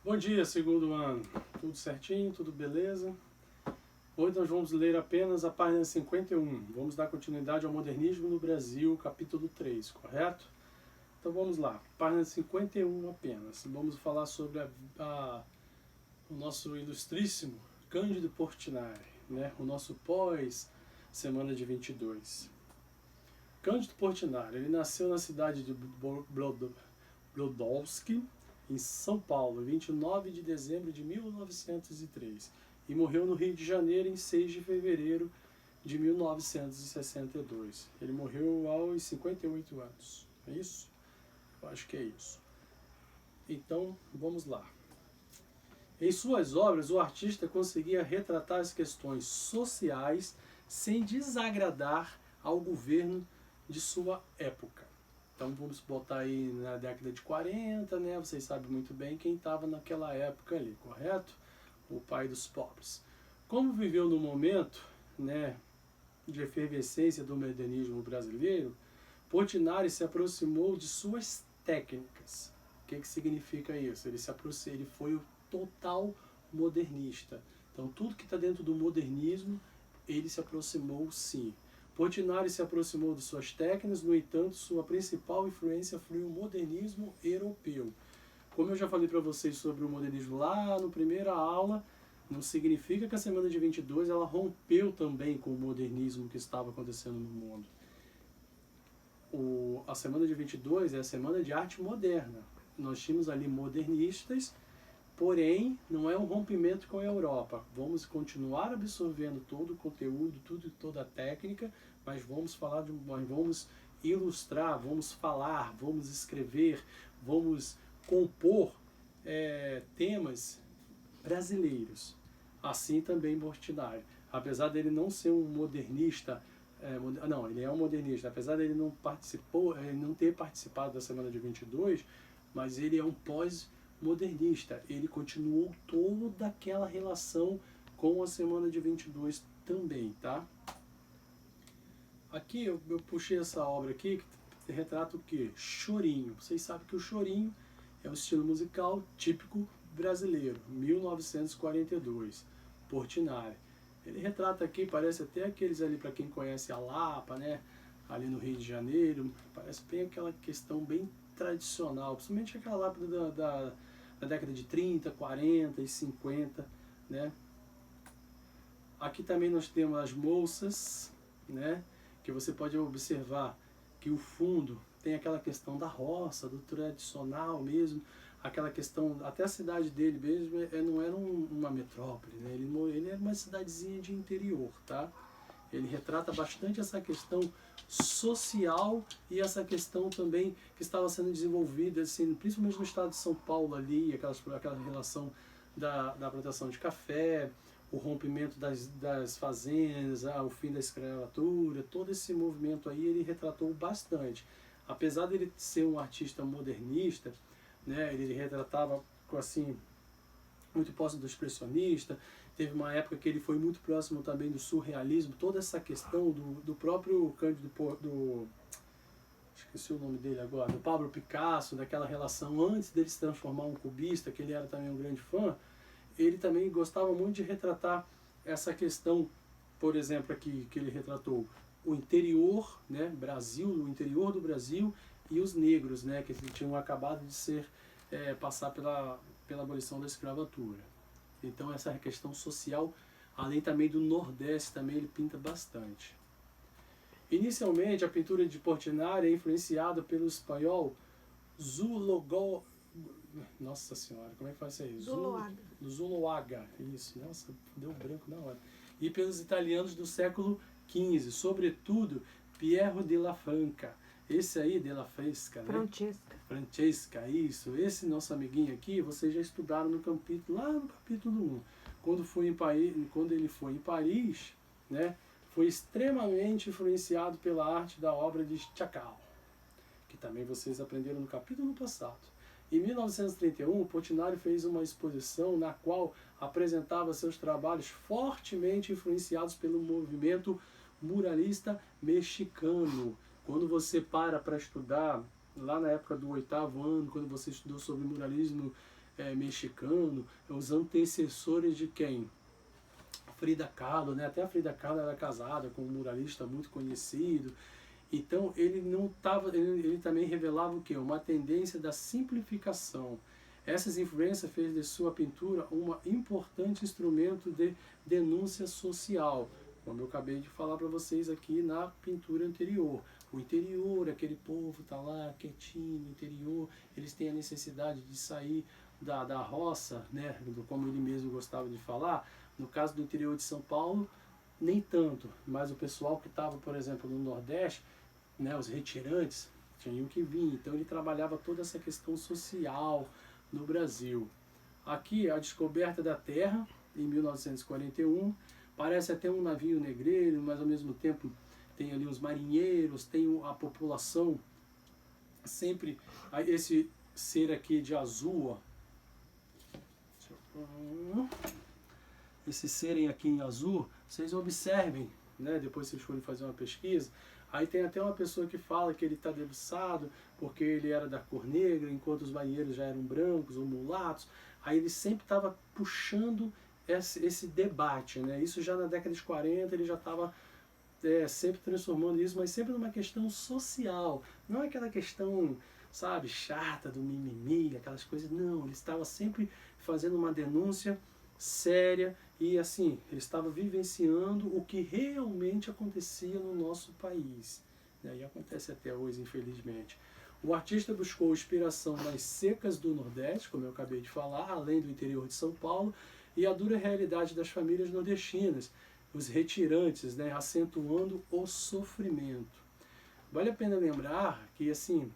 Bom dia, segundo ano. Tudo certinho, tudo beleza? Hoje nós vamos ler apenas a página 51. Vamos dar continuidade ao modernismo no Brasil, capítulo 3, correto? Então vamos lá, página 51 apenas. Vamos falar sobre o nosso ilustríssimo Cândido Portinari, né? O nosso pós-semana de 22. Cândido Portinari, ele nasceu na cidade de Brodowski, em São Paulo, 29 de dezembro de 1903, e morreu no Rio de Janeiro em 6 de fevereiro de 1962. Ele morreu aos 58 anos, é isso? Eu acho que é isso. Então, vamos lá. Em suas obras, o artista conseguia retratar as questões sociais sem desagradar ao governo de sua época. Então vamos botar aí na década de 40, né? Vocês sabem muito bem quem estava naquela época ali, correto? O pai dos pobres. Como viveu no momento, né, de efervescência do modernismo brasileiro, Portinari se aproximou de suas técnicas. O que significa isso? Ele foi o total modernista. Então tudo que está dentro do modernismo, ele se aproximou sim. Portinari se aproximou de suas técnicas, no entanto, sua principal influência foi o modernismo europeu. Como eu já falei para vocês sobre o modernismo lá na primeira aula, não significa que a semana de 22 ela rompeu também com o modernismo que estava acontecendo no mundo. A semana de 22 é a semana de arte moderna. Nós tínhamos ali modernistas, porém, não é um rompimento com a Europa. Vamos continuar absorvendo todo o conteúdo, toda a técnica, mas vamos ilustrar, vamos falar, vamos escrever, vamos compor temas brasileiros. Assim também Portinari. Apesar dele não ser um modernista, ele é um modernista, apesar dele não ter participado da semana de 22, mas ele é um pós-modernista. Ele continuou toda aquela relação com a semana de 22 também, tá? Aqui eu puxei essa obra aqui que retrata o que? Chorinho. Vocês sabem que o chorinho é um estilo musical típico brasileiro, 1942, Portinari. Ele retrata aqui, parece até aqueles ali, para quem conhece a Lapa, né? Ali no Rio de Janeiro, parece bem aquela questão bem tradicional, principalmente aquela lâmpada da década de 30, 40 e 50, né? Aqui também nós temos as moças, né? Que você pode observar que o fundo tem aquela questão da roça, do tradicional mesmo, aquela questão, até a cidade dele mesmo não era uma metrópole, né? Ele era uma cidadezinha de interior, tá? Ele retrata bastante essa questão social e essa questão também que estava sendo desenvolvida, assim, principalmente no estado de São Paulo ali, aquela relação da plantação de café, o rompimento das fazendas, o fim da escravatura, todo esse movimento aí ele retratou bastante. Apesar dele ser um artista modernista, né, ele retratava assim, muito próximo do expressionista, teve uma época que ele foi muito próximo também do surrealismo, toda essa questão do próprio Cândido, esqueci o nome dele agora, do Pablo Picasso, daquela relação antes dele se transformar em um cubista, que ele era também um grande fã. Ele também gostava muito de retratar essa questão, por exemplo, aqui que ele retratou o interior, né, Brasil, o interior do Brasil e os negros, né, que tinham acabado de passar pela abolição da escravatura. Então essa questão social, além também do Nordeste, também ele pinta bastante. Inicialmente a pintura de Portinari é influenciada pelo espanhol Nossa senhora, como é que faz isso aí? Zuloaga, isso, nossa, deu branco na hora. E pelos italianos do século XV, sobretudo Piero della Franca. Esse aí, della Fresca, né? Francesca, isso. Esse nosso amiguinho aqui, vocês já estudaram lá no capítulo 1. Quando ele foi em Paris, né, foi extremamente influenciado pela arte da obra de Chagall, que também vocês aprenderam no capítulo passado. Em 1931, Portinari fez uma exposição na qual apresentava seus trabalhos fortemente influenciados pelo movimento muralista mexicano. Quando você para estudar, lá na época do 8º ano, quando você estudou sobre muralismo mexicano, os antecessores de quem? Frida Kahlo, né? Até a Frida Kahlo era casada com um muralista muito conhecido. Então ele não tava, ele também revelava o quê? Uma tendência da simplificação. Essas influências fez de sua pintura um importante instrumento de denúncia social, como eu acabei de falar para vocês aqui na pintura anterior. O interior, aquele povo está lá quietinho no interior, eles têm a necessidade de sair da roça, né? Como ele mesmo gostava de falar. No caso do interior de São Paulo, nem tanto, mas o pessoal que estava, por exemplo, no Nordeste, né, os retirantes, tinham que vir. Então ele trabalhava toda essa questão social no Brasil. Aqui, a descoberta da Terra, em 1941, parece até um navio negreiro, mas ao mesmo tempo tem ali os marinheiros, tem a população, sempre esse ser aqui de azul, ó. Esse serem aqui em azul, vocês observem, né, depois vocês forem fazer uma pesquisa, aí tem até uma pessoa que fala que ele está debruçado porque ele era da cor negra, enquanto os marinheiros já eram brancos ou mulatos. Aí ele sempre estava puxando esse debate, né? Isso já na década de 40 ele já estava sempre transformando isso, mas sempre numa questão social, não é aquela questão, sabe, chata do mimimi, aquelas coisas, não, ele estava sempre fazendo uma denúncia séria e assim, ele estava vivenciando o que realmente acontecia no nosso país, e acontece até hoje, infelizmente. O artista buscou inspiração nas secas do Nordeste, como eu acabei de falar, além do interior de São Paulo, e a dura realidade das famílias nordestinas, os retirantes, né, acentuando o sofrimento. Vale a pena lembrar que, assim,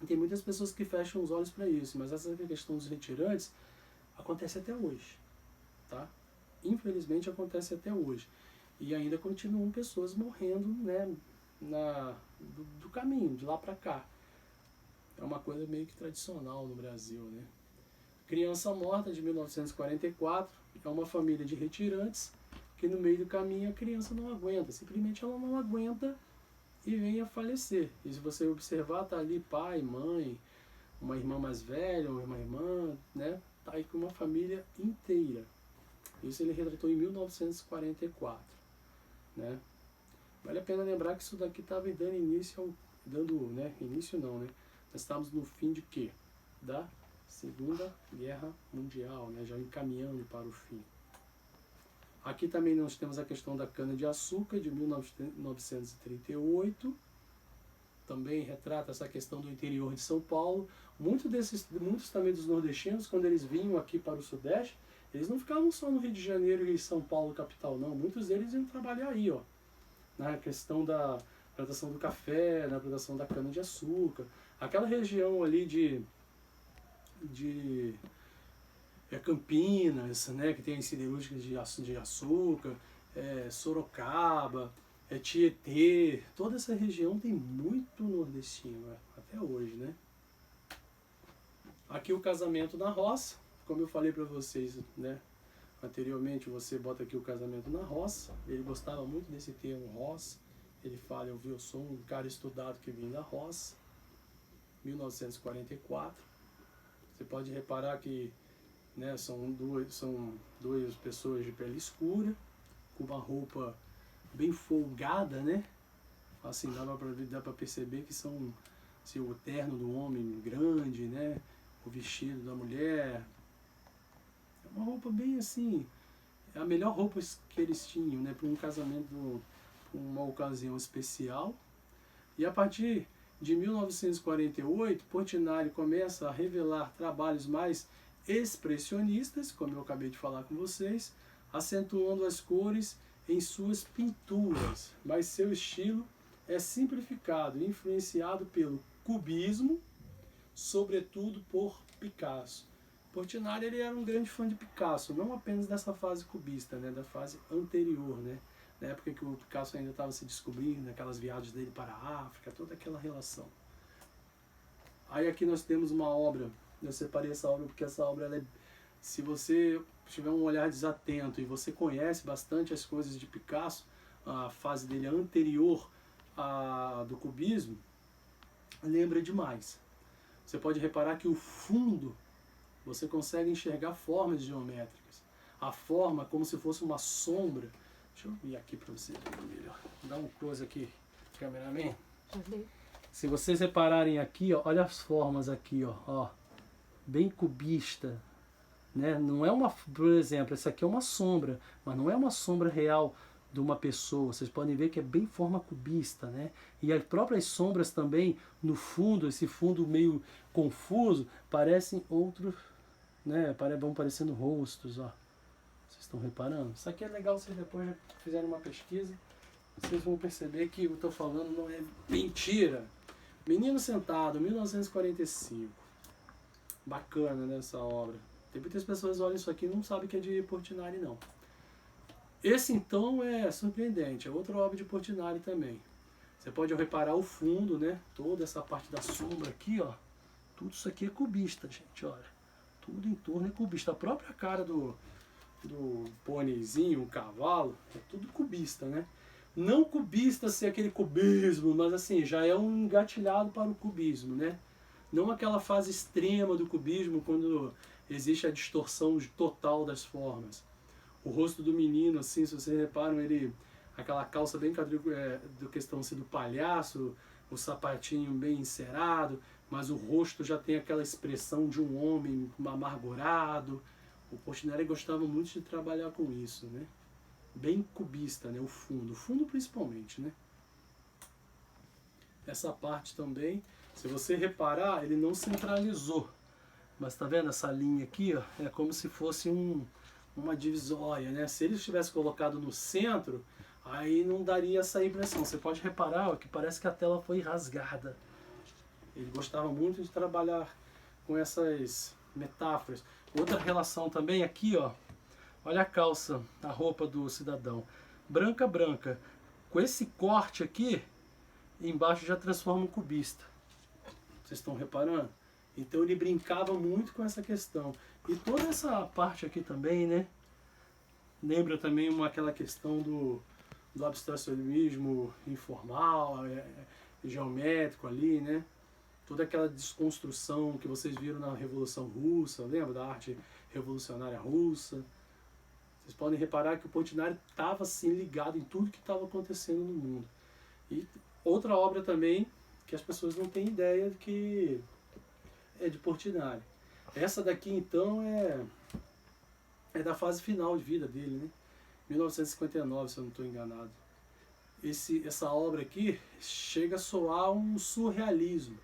tem muitas pessoas que fecham os olhos para isso, mas essa questão dos retirantes acontece até hoje, tá? Infelizmente acontece até hoje. E ainda continuam pessoas morrendo, né, do caminho, de lá para cá. É uma coisa meio que tradicional no Brasil, né? Criança Morta, de 1944, é uma família de retirantes que no meio do caminho a criança não aguenta, simplesmente ela não aguenta e vem a falecer. E se você observar, tá ali pai, mãe, uma irmã mais velha, uma irmã, né? Tá aí com uma família inteira. Isso ele retratou em 1944, né? Vale a pena lembrar que isso daqui estava dando início início não, né? Nós estávamos no fim de quê? Da Segunda Guerra Mundial, né? Já encaminhando para o fim. Aqui também nós temos a questão da cana-de-açúcar, de 1938. Também retrata essa questão do interior de São Paulo. Muitos também dos nordestinos, quando eles vinham aqui para o Sudeste, eles não ficavam só no Rio de Janeiro e São Paulo, capital, não. Muitos deles iam trabalhar aí, ó, na questão da plantação do café, na plantação da cana-de-açúcar. Aquela região ali de Campinas, né, que tem as siderúrgicas de açúcar, Sorocaba, Tietê, toda essa região tem muito nordestino, até hoje, né? Aqui o casamento na roça, como eu falei para vocês, né, anteriormente, você bota aqui o casamento na roça. Ele gostava muito desse termo roça. Ele fala, eu sou um cara estudado que vim da roça, 1944. Você pode reparar que, né, são duas pessoas de pele escura, com uma roupa bem folgada, né? Assim, dá para perceber que são assim, o terno do homem grande, né? O vestido da mulher. É uma roupa bem assim, é a melhor roupa que eles tinham, né? Para um casamento, uma ocasião especial. E a partir de 1948, Portinari começa a revelar trabalhos mais expressionistas, como eu acabei de falar com vocês, acentuando as cores em suas pinturas, mas seu estilo é simplificado e influenciado pelo cubismo, sobretudo por Picasso. Portinari ele era um grande fã de Picasso, não apenas dessa fase cubista, né, da fase anterior, né, na época que o Picasso ainda estava se descobrindo, aquelas viagens dele para a África, toda aquela relação. Aí aqui nós temos uma obra, eu separei essa obra porque essa obra, ela é, se você tiver um olhar desatento e você conhece bastante as coisas de Picasso, a fase dele anterior do cubismo, lembra demais. Você pode reparar que o fundo Você consegue enxergar formas geométricas. A forma como se fosse uma sombra. Deixa eu ir aqui para você ver melhor. Dá um close aqui, cameraman. Se vocês repararem aqui, ó, olha as formas aqui, ó, bem cubista, né? Não é uma, por exemplo, essa aqui é uma sombra, mas não é uma sombra real de uma pessoa. Vocês podem ver que é bem forma cubista, né? E as próprias sombras também no fundo, esse fundo meio confuso, parecem outros, né? Vão parecendo rostos, ó. Vocês estão reparando? Isso aqui é legal, vocês depois já fizerem uma pesquisa, vocês vão perceber que o que eu estou falando não é mentira. Menino Sentado, 1945. Bacana, né, essa obra. Tem muitas pessoas que olham isso aqui e não sabem que é de Portinari, não. Esse, então, é surpreendente. É outra obra de Portinari também. Você pode reparar o fundo, né? Toda essa parte da sombra aqui, ó. Tudo isso aqui é cubista, gente, olha. Tudo em torno é cubista. A própria cara do pôneizinho, um cavalo, é tudo cubista, né? Não cubista ser aquele cubismo, mas assim, já é um engatilhado para o cubismo, né? Não aquela fase extrema do cubismo, quando existe a distorção total das formas. O rosto do menino, assim, se vocês reparam, ele, aquela calça bem do questão assim, do palhaço, o sapatinho bem encerado, mas o rosto já tem aquela expressão de um homem amargurado. O Portinari gostava muito de trabalhar com isso, né? Bem cubista, né? O fundo principalmente, né? Essa parte também, se você reparar, ele não centralizou. Mas tá vendo essa linha aqui, ó? É como se fosse uma divisória, né? Se ele tivesse colocado no centro, aí não daria essa impressão. Você pode reparar, ó, que parece que a tela foi rasgada. Ele gostava muito de trabalhar com essas metáforas. Outra relação também aqui, ó. Olha a calça, a roupa do cidadão. Branca, branca. Com esse corte aqui, embaixo já transforma um cubista. Vocês estão reparando? Então ele brincava muito com essa questão. E toda essa parte aqui também, né? Lembra também aquela questão do abstracionismo informal, geométrico ali, né? Toda aquela desconstrução que vocês viram na Revolução Russa, lembra da arte revolucionária russa? Vocês podem reparar que o Portinari estava assim ligado em tudo que estava acontecendo no mundo. E outra obra também que as pessoas não têm ideia de que é de Portinari. Essa daqui então é da fase final de vida dele, né? 1959, se eu não estou enganado. Essa obra aqui chega a soar um surrealismo.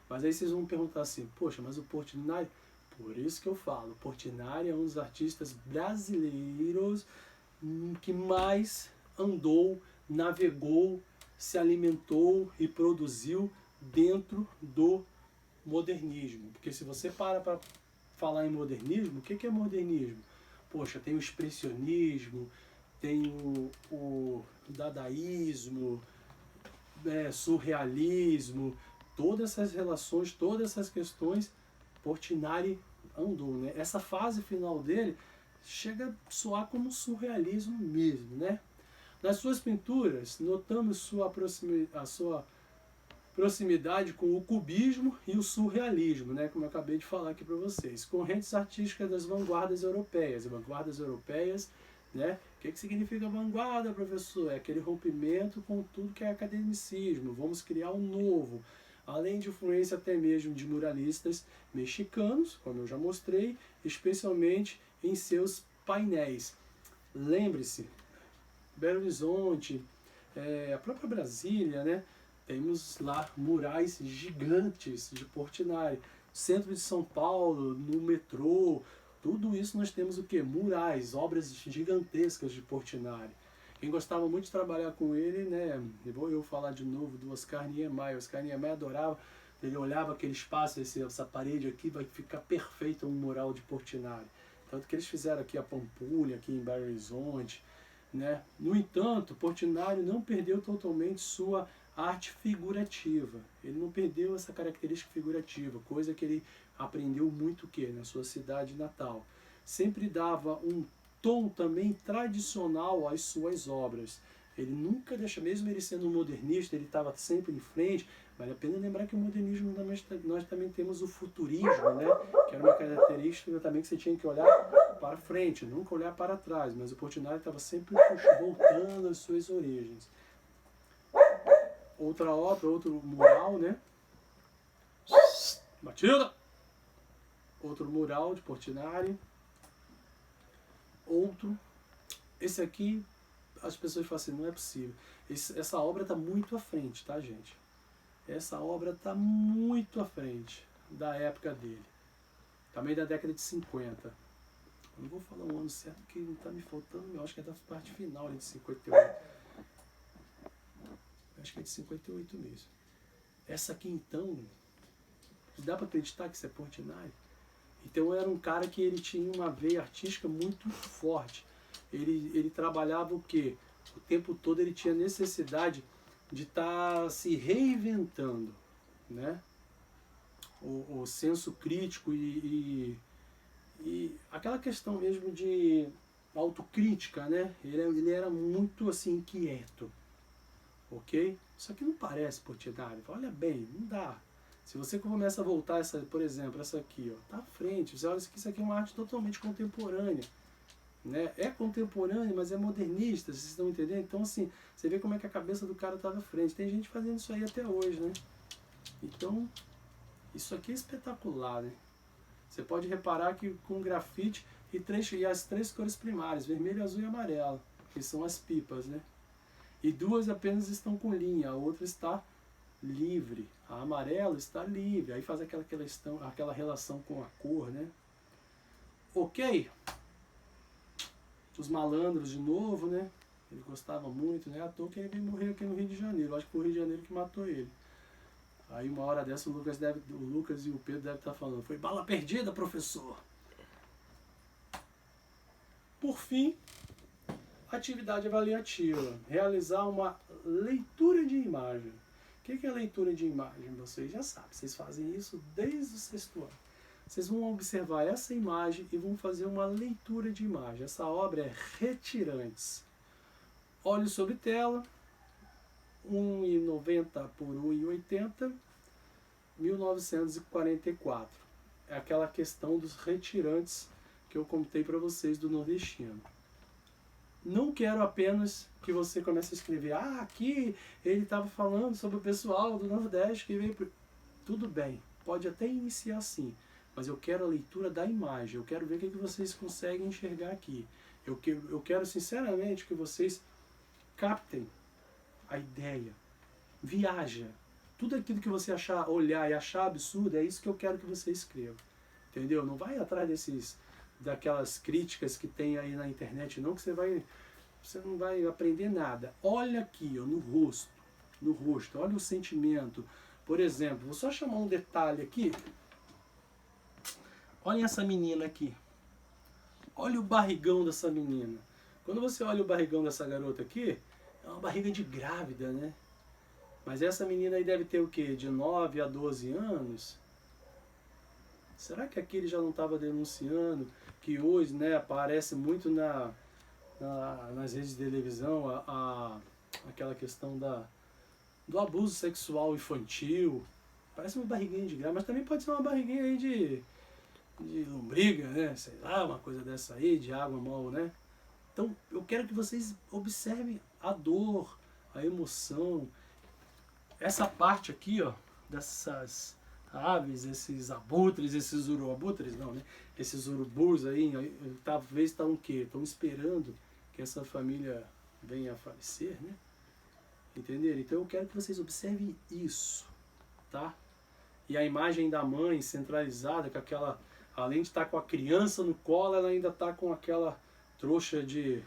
Mas aí vocês vão perguntar assim, poxa, mas o Portinari... Por isso que eu falo, Portinari é um dos artistas brasileiros que mais andou, navegou, se alimentou e produziu dentro do modernismo. Porque se você para falar em modernismo, o que é modernismo? Poxa, tem o expressionismo, tem o dadaísmo, surrealismo, todas essas relações, todas essas questões, Portinari andou, né? Essa fase final dele chega a soar como surrealismo mesmo, né? Nas suas pinturas, notamos a sua proximidade com o cubismo e o surrealismo, né? Como eu acabei de falar aqui para vocês. Correntes artísticas das vanguardas europeias. Vanguardas europeias, né? O que significa vanguarda, professor? É aquele rompimento com tudo que é academicismo. Vamos criar um novo. Além de influência até mesmo de muralistas mexicanos, como eu já mostrei, especialmente em seus painéis. Lembre-se, Belo Horizonte, a própria Brasília, né? Temos lá murais gigantes de Portinari. Centro de São Paulo, no metrô, tudo isso nós temos o quê? Murais, obras gigantescas de Portinari. Quem gostava muito de trabalhar com ele, né? Vou eu falar de novo do Oscar Niemeyer. Oscar Niemeyer adorava, ele olhava aquele espaço, essa parede aqui, vai ficar perfeito um mural de Portinari. Tanto que eles fizeram aqui a Pampulha, aqui em Belo Horizonte, né? No entanto, Portinari não perdeu totalmente sua arte figurativa. Ele não perdeu essa característica figurativa, coisa que ele aprendeu muito na sua cidade natal. Sempre dava um tom também tradicional às suas obras. Ele nunca deixa, mesmo ele sendo um modernista, ele estava sempre em frente, Vale a pena lembrar que o modernismo, nós também temos o futurismo, né? Que era uma característica também que você tinha que olhar para frente, nunca olhar para trás. Mas o Portinari estava sempre voltando às suas origens. Outra obra, outro mural, né? Matilda! Outro mural de Portinari. Outro. Esse aqui, as pessoas falam assim, não é possível. Essa obra está muito à frente, tá, gente? Essa obra está muito à frente da época dele. Também da década de 50. Eu não vou falar o ano certo, que não está me faltando, eu acho que é da parte final de 58. Acho que é de 58 mesmo. Essa aqui então, dá para acreditar que isso é Portinari? Então era um cara que ele tinha uma veia artística muito forte. Ele trabalhava o quê? O tempo todo ele tinha necessidade de estar se reinventando, né? O senso crítico e aquela questão mesmo de autocrítica, né? Ele era muito assim inquieto, ok? Isso aqui não parece Portinari, olha bem, não dá. Se você começa a voltar, por exemplo, essa aqui, ó, tá à frente, você olha isso aqui é uma arte totalmente contemporânea. Né? É contemporâneo, mas é modernista, vocês estão entendendo? Então assim, você vê como é que a cabeça do cara estava à frente. Tem gente fazendo isso aí até hoje, né? Então, isso aqui é espetacular, né? Você pode reparar que com grafite e as três cores primárias, vermelho, azul e amarelo, que são as pipas, né? E duas apenas estão com linha, a outra está livre. A amarela está livre, aí faz aquela relação com a cor, né? Ok? Os malandros de novo, né? Ele gostava muito, né? À toa que ele veio morrer aqui no Rio de Janeiro. Acho que foi o Rio de Janeiro que matou ele. Aí uma hora dessa o Lucas e o Pedro devem estar falando, foi bala perdida, professor. Por fim, atividade avaliativa. Realizar uma leitura de imagem. O que é leitura de imagem? Vocês já sabem, vocês fazem isso desde o 6º ano. Vocês vão observar essa imagem e vão fazer uma leitura de imagem. Essa obra é Retirantes. Olho sobre tela, 1,90 por 1,80, 1944. É aquela questão dos retirantes que eu contei para vocês do nordestino. Não quero apenas que você comece a escrever, aqui ele estava falando sobre o pessoal do Nordeste que veio... Tudo bem, pode até iniciar assim. Mas eu quero a leitura da imagem, eu quero ver o que vocês conseguem enxergar aqui. Eu quero sinceramente que vocês captem a ideia, viaja. Tudo aquilo que você olhar e achar absurdo, é isso que eu quero que você escreva. Entendeu? Não vai atrás daquelas críticas que tem aí na internet, não, que você não vai aprender nada. Olha aqui, ó, no rosto, olha o sentimento. Por exemplo, vou só chamar um detalhe aqui. Olhem essa menina aqui. Olha o barrigão dessa menina. Quando você olha o barrigão dessa garota aqui, é uma barriga de grávida, né? Mas essa menina aí deve ter o quê? De 9 a 12 anos? Será que aqui ele já não estava denunciando que hoje, né, aparece muito nas redes de televisão aquela questão do abuso sexual infantil? Parece uma barriguinha de grávida, mas também pode ser uma barriguinha aí de lombriga, né? Sei lá, uma coisa dessa aí, de água mal, né? Então, eu quero que vocês observem a dor, a emoção. Essa parte aqui, ó, dessas aves, esses abutres, esses uruabutres, não, né? Esses urubus aí, talvez estão o quê? Estão esperando que essa família venha a falecer, né? Entenderam? Então eu quero que vocês observem isso, tá? E a imagem da mãe centralizada, com aquela, além de estar com a criança no colo, ela ainda está com aquela trouxa em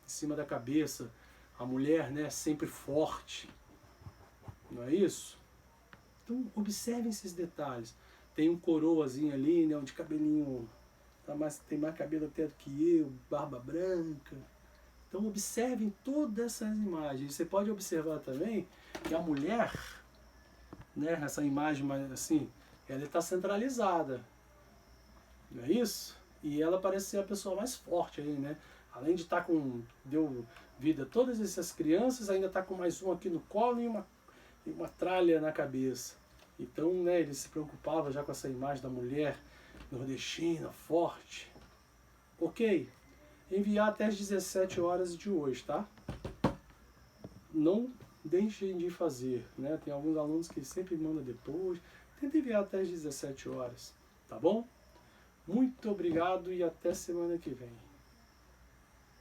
cima da cabeça. A mulher, né, sempre forte. Não é isso? Então observem esses detalhes. Tem um coroazinho ali, né, de cabelinho, tem mais cabelo até do que eu, barba branca. Então observem todas essas imagens. Você pode observar também que a mulher, né, essa imagem mais assim, ela está centralizada. Não é isso? E ela parece ser a pessoa mais forte aí, né? Além de deu vida a todas essas crianças, ainda está com mais um aqui no colo e uma tralha na cabeça. Então, né, ele se preocupava já com essa imagem da mulher nordestina, forte. Ok? Enviar até as 17 horas de hoje, tá? Não deixem de fazer, né? Tem alguns alunos que sempre mandam depois. Tenta enviar até as 17 horas, tá bom? Muito obrigado e até semana que vem.